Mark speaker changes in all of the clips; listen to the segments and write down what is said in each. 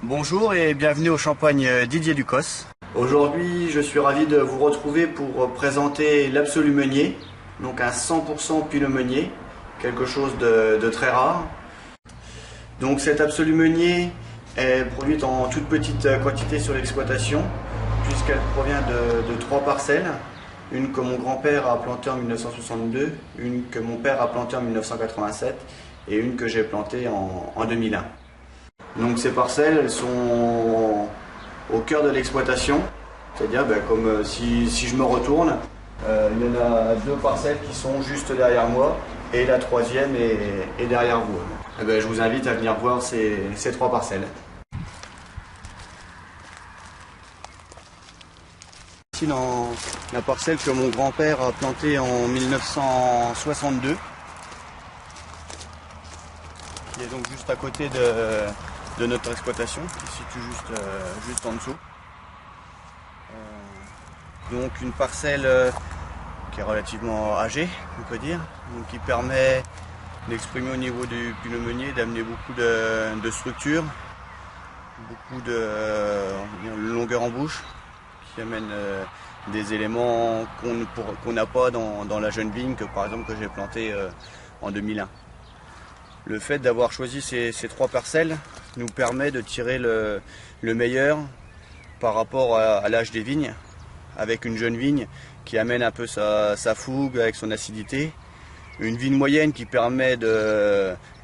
Speaker 1: Bonjour et bienvenue au Champagne Didier Ducos. Aujourd'hui, je suis ravi de vous retrouver pour présenter l'Absolu Meunier, donc un 100% Pinot Meunier, quelque chose de très rare. Donc cet Absolu Meunier est produite en toute petite quantité sur l'exploitation, puisqu'elle provient de 3 parcelles. Une que mon grand-père a plantée en 1962, une que mon père a plantée en 1987 et une que j'ai plantée en 2001. Donc ces parcelles, elles sont au cœur de l'exploitation, c'est-à-dire comme si je me retourne, il y en a 2 parcelles qui sont juste derrière moi et la 3e est derrière vous. Je vous invite à venir voir ces 3 parcelles. Ici dans la parcelle que mon grand-père a plantée en 1962, qui est donc juste à côté de notre exploitation, qui se situe juste en dessous. Donc une parcelle qui est relativement âgée, on peut dire, donc qui permet d'exprimer au niveau du Pinot Meunier, d'amener beaucoup de structure, beaucoup de longueur en bouche, qui amène des éléments qu'on n'a pas dans la jeune vigne que par exemple que j'ai plantée en 2001. Le fait d'avoir choisi ces 3 parcelles nous permet de tirer le meilleur par rapport à l'âge des vignes, avec une jeune vigne qui amène un peu sa fougue avec son acidité, une vigne moyenne qui permet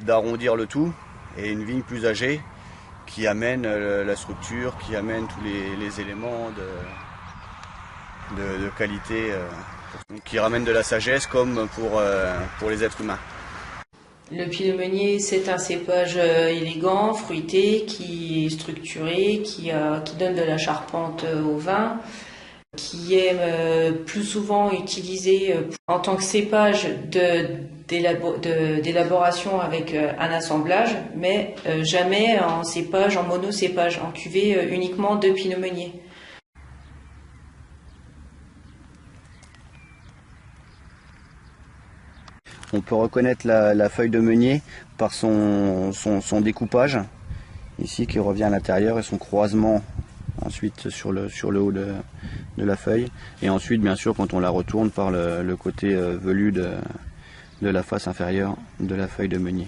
Speaker 1: d'arrondir le tout, et une vigne plus âgée qui amène la structure, qui amène tous les éléments de qualité, qui ramène de la sagesse comme pour les êtres humains.
Speaker 2: Le Pinot Meunier, c'est un cépage élégant, fruité, qui est structuré, qui donne de la charpente au vin, qui est plus souvent utilisé en tant que cépage d'élaboration avec un assemblage, mais jamais en cépage, en monocépage, en cuvée uniquement de Pinot Meunier.
Speaker 1: On peut reconnaître la feuille de meunier par son découpage, ici qui revient à l'intérieur, et son croisement ensuite sur le haut de la feuille. Et ensuite, bien sûr, quand on la retourne par le côté velu de la face inférieure de la feuille de meunier.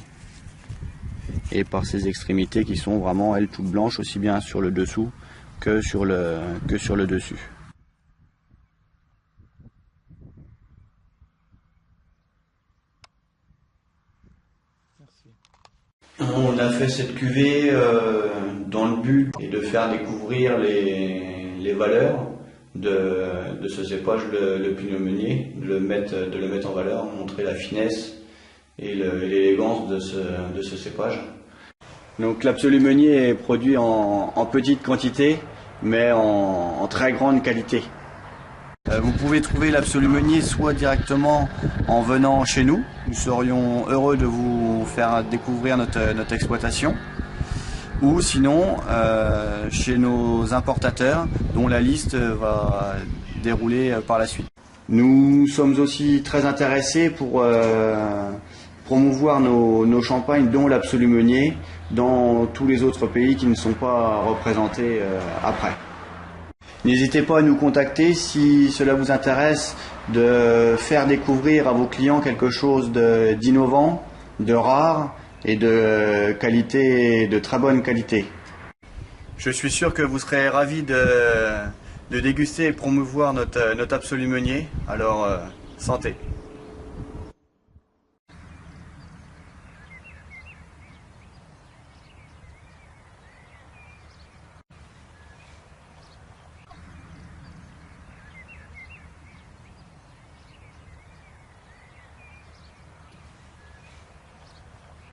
Speaker 1: Et par ses extrémités qui sont vraiment, elles, toutes blanches, aussi bien sur le dessous que sur le dessus. On a fait cette cuvée dans le but de faire découvrir les valeurs de ce cépage, le Pinot Meunier, de le mettre en valeur, montrer la finesse et l'élégance de ce cépage. Donc l'Absolu Meunier est produit en petite quantité, mais en très grande qualité. Vous pouvez trouver l'Absolu Meunier soit directement en venant chez nous. Nous serions heureux de vous faire découvrir notre exploitation. Ou sinon chez nos importateurs dont la liste va dérouler par la suite. Nous sommes aussi très intéressés pour promouvoir nos champagnes, dont l'Absolu Meunier, dans tous les autres pays qui ne sont pas représentés après. N'hésitez pas à nous contacter si cela vous intéresse de faire découvrir à vos clients quelque chose d'innovant, de rare et de qualité, de très bonne qualité. Je suis sûr que vous serez ravis de déguster et promouvoir notre Absolu Meunier. Alors, santé!